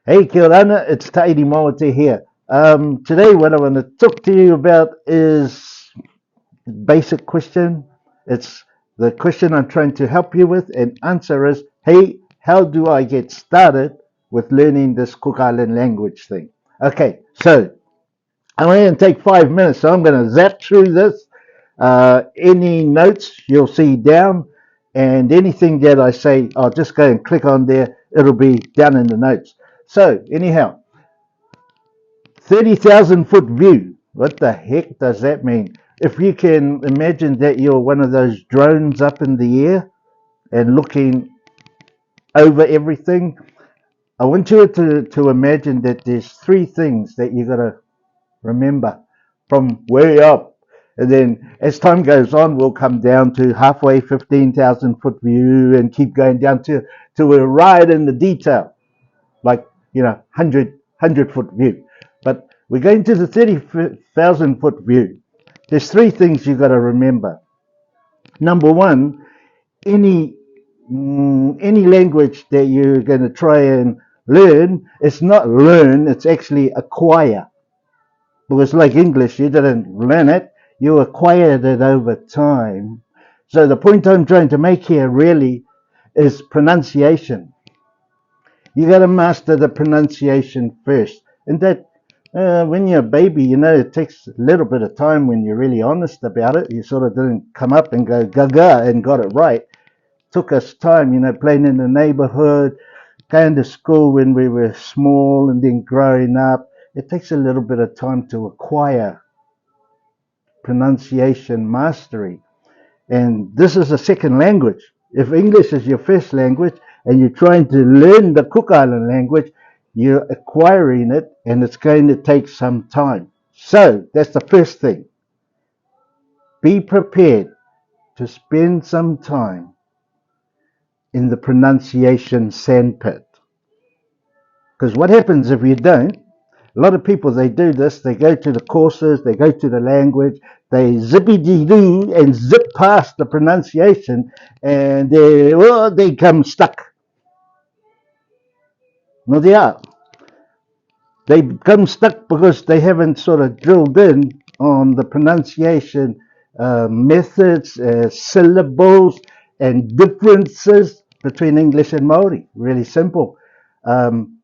Hey, kia ora, it's Tairi Mawate here. Today, what I want to talk to you about is basic question. It's the question I'm trying to help you with, and answer is, hey, how do I get started with learning this Cook Island language thing? Okay, so I'm going to take 5 minutes, so I'm going to zap through this. Any notes you'll see down, and anything that I say, I'll just go and click on there. It'll be down in the notes. So, anyhow, 30,000 foot view. What the heck does that mean? If you can imagine that you're one of those drones up in the air and looking over everything, I want you to imagine that there's three things that you got to remember from way up. And then as time goes on, we'll come down to halfway, 15,000 foot view, and keep going down to we're right in the detail, like, 100 foot view. But we're going to the 30,000 foot view. There's three things you got to remember. Number one, any any language that you're going to try and learn, it's not learn, it's actually acquire. Because like English, you didn't learn it, you acquired it over time. So the point I'm trying to make here really is pronunciation. You got to master the pronunciation first. And that when you're a baby, it takes a little bit of time when you're really honest about it. You sort of didn't come up and go gaga and got it right. Took us time, playing in the neighborhood, going to school when we were small, and then growing up. It takes a little bit of time to acquire pronunciation mastery. And this is a second language. If English is your first language and you're trying to learn the Cook Island language, you're acquiring it and it's going to take some time. So that's the first thing. Be prepared to spend some time in the pronunciation sandpit. Because what happens if you don't? A lot of people, they do this, they go to the courses, they go to the language, they zippy-dee-doo and zip past the pronunciation, and they come stuck. No, they are. They become stuck because they haven't sort of drilled in on the pronunciation methods, syllables, and differences between English and Maori. Really simple. Um,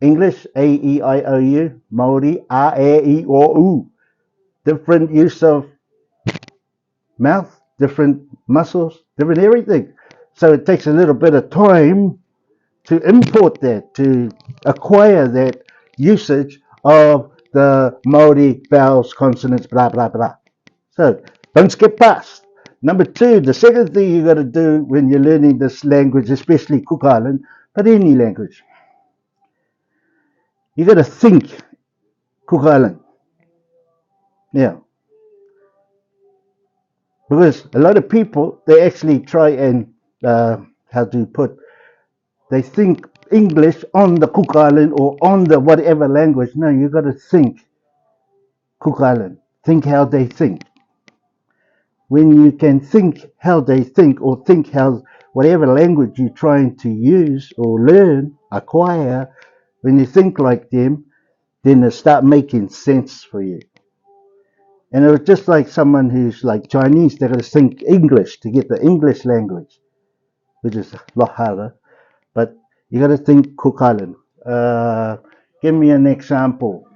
English, A-E-I-O-U, Maori, A-E-I-O-U. Different use of mouth, different muscles, different everything. So it takes a little bit of time to import that, to acquire that usage of the Maori vowels, consonants, blah, blah, blah. So don't skip past. Number two, the second thing you got to do when you're learning this language, especially Cook Island, but any language, you got to think Cook Island. Yeah. Because a lot of people, they actually try and, how to put, they think English on the Cook Island or on the whatever language. No, you got to think Cook Island. Think how they think. When you can think how they think, or think how whatever language you're trying to use or learn, acquire, when you think like them, then they start making sense for you. And it was just like someone who's like Chinese, they got to think English to get the English language, which is a lot harder. But you got to think Cook Island. Give me an example.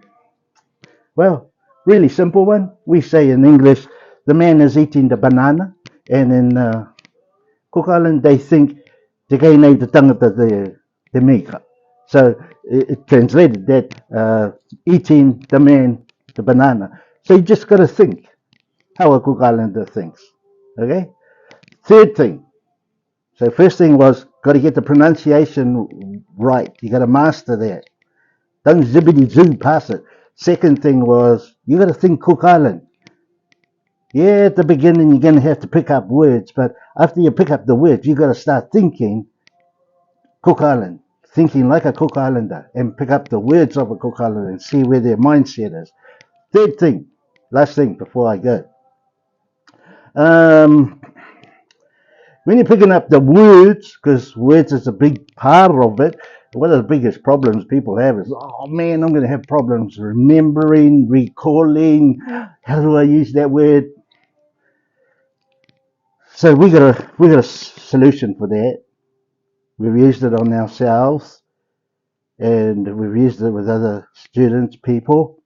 Well, really simple one. We say in English, the man is eating the banana, and in Cook Island they think te kei nei te tangata te mika. So it translated that eating the man the banana. So you just got to think how a Cook Islander thinks. Okay. Third thing. So first thing was got to get the pronunciation right. You got to master that. Don't zippity zoo past it. Second thing was you got to think Cook Island. Yeah, at the beginning you're going to have to pick up words, but after you pick up the words, you got to start thinking Cook Island, thinking like a Cook Islander, and pick up the words of a Cook Islander and see where their mindset is. Third thing, last thing before I go. When you're picking up the words, because words is a big part of it, One of the biggest problems people have is, oh man, I'm going to have problems remembering, recalling. How do I use that word? So we got a solution for that. We've used it on ourselves, and we've used it with other students, people.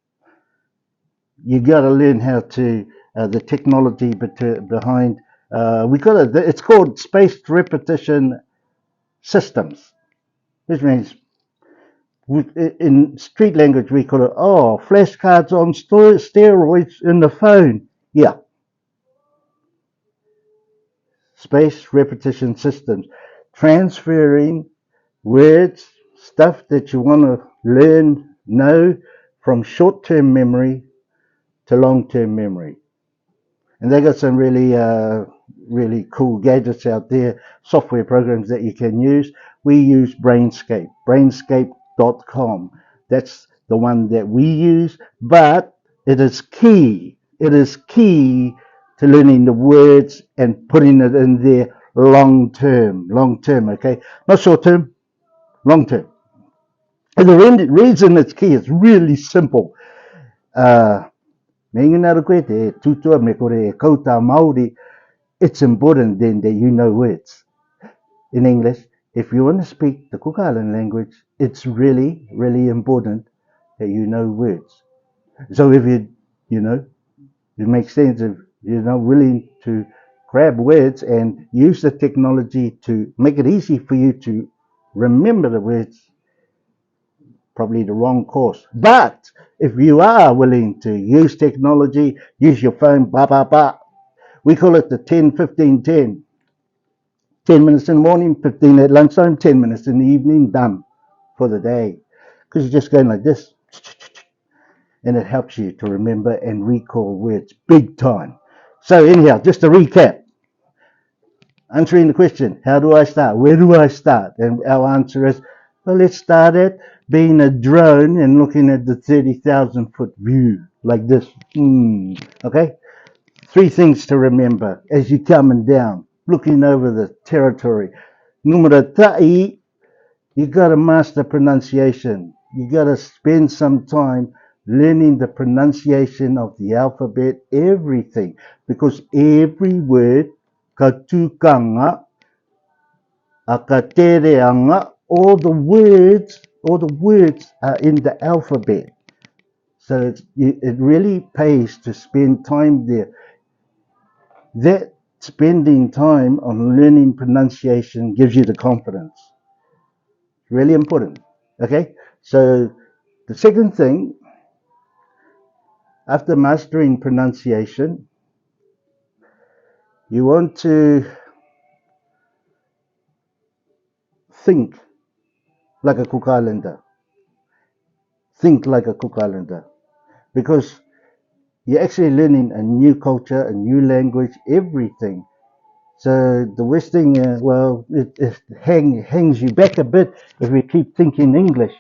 You got to learn how to the technology behind. We got it. It's called spaced repetition systems, which means in street language we call it flashcards on steroids in the phone. Yeah, spaced repetition systems, transferring words, stuff that you want to learn, know from short-term memory to long-term memory. And they got some really cool gadgets out there, software programs that you can use. We use brainscape.com. That's the one that we use, but it is key. It is key to learning the words and putting it in there long term, okay? Not short term, long term. And the reason it's key is really simple. It's important then that you know words. In English, if you want to speak the Cook Island language, it's really important that you know words. So if you know, it makes sense if you're not willing to grab words and use the technology to make it easy for you to remember the words, probably the wrong course. But if you are willing to use technology, use your phone, we call it the 10-15-10. 10 minutes in the morning, 15 at lunchtime, 10 minutes in the evening, done for the day. Because you're just going like this. And it helps you to remember and recall words big time. So anyhow, just to recap, answering the question, how do I start? Where do I start? And our answer is, well, let's start at being a drone and looking at the 30,000 foot view like this. Okay? Three things to remember as you're coming down, looking over the territory. Numero ta'i, you got to master pronunciation. You got to spend some time learning the pronunciation of the alphabet, everything, because every word, katukanga, akatereanga, all the words are in the alphabet. So it really pays to spend time there. That spending time on learning pronunciation gives you the confidence. Really important. Okay? So the second thing, after mastering pronunciation, you want to think like a Cook Islander. Think like a Cook Islander. Because you're actually learning a new culture, a new language, everything. So the worst thing, it hangs you back a bit if we keep thinking English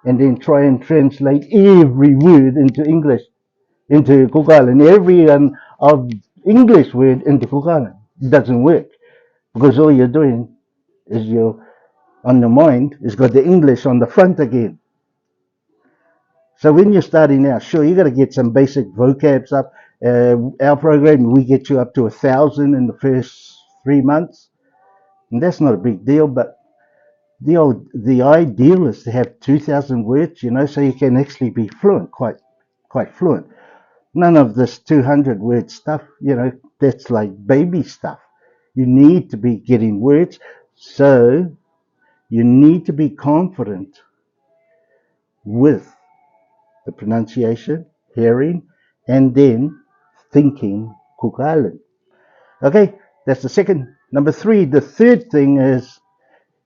and then try and translate every word into English, into Cook Island, every of English word into Cook Island. It doesn't work because all you're doing is you're on the mind has got the English on the front again. So when you're starting out, sure, you got to get some basic vocabs up. Our program, we get you up to 1,000 in the first 3 months, and that's not a big deal. But the ideal is to have 2,000 words, so you can actually be fluent, quite fluent. None of this 200 word stuff, that's like baby stuff. You need to be getting words, so you need to be confident with the pronunciation, hearing, and then thinking Cook Island. Okay, that's the second. Number three, the third thing is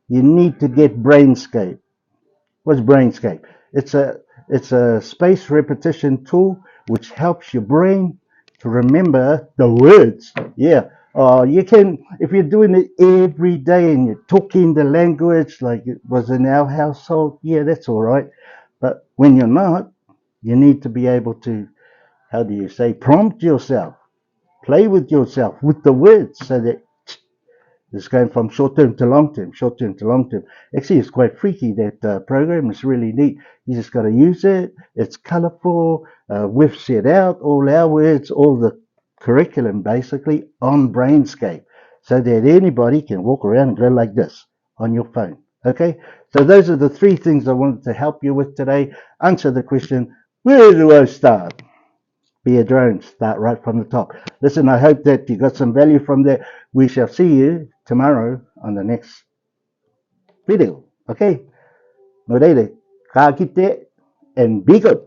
you need to get Brainscape. What's Brainscape? It's a space repetition tool which helps your brain to remember the words. Yeah. You can, if you're doing it every day and you're talking the language like it was in our household, yeah, that's all right. But when you're not, you need to be able to, how do you say, prompt yourself, play with yourself with the words so that It's going from short term to long term, short term to long term. Actually, it's quite freaky. That program is really neat. You just got to use it. It's colorful. We've set out all our words, all the curriculum basically on Brainscape so that anybody can walk around and go like this on your phone. Okay, so those are the three things I wanted to help you with today. Answer the question, where do I start? Be a drone, start right from the top. Listen, I hope that you got some value from that. We shall see you tomorrow on the next video. Okay, no reire, ka kite, and be good.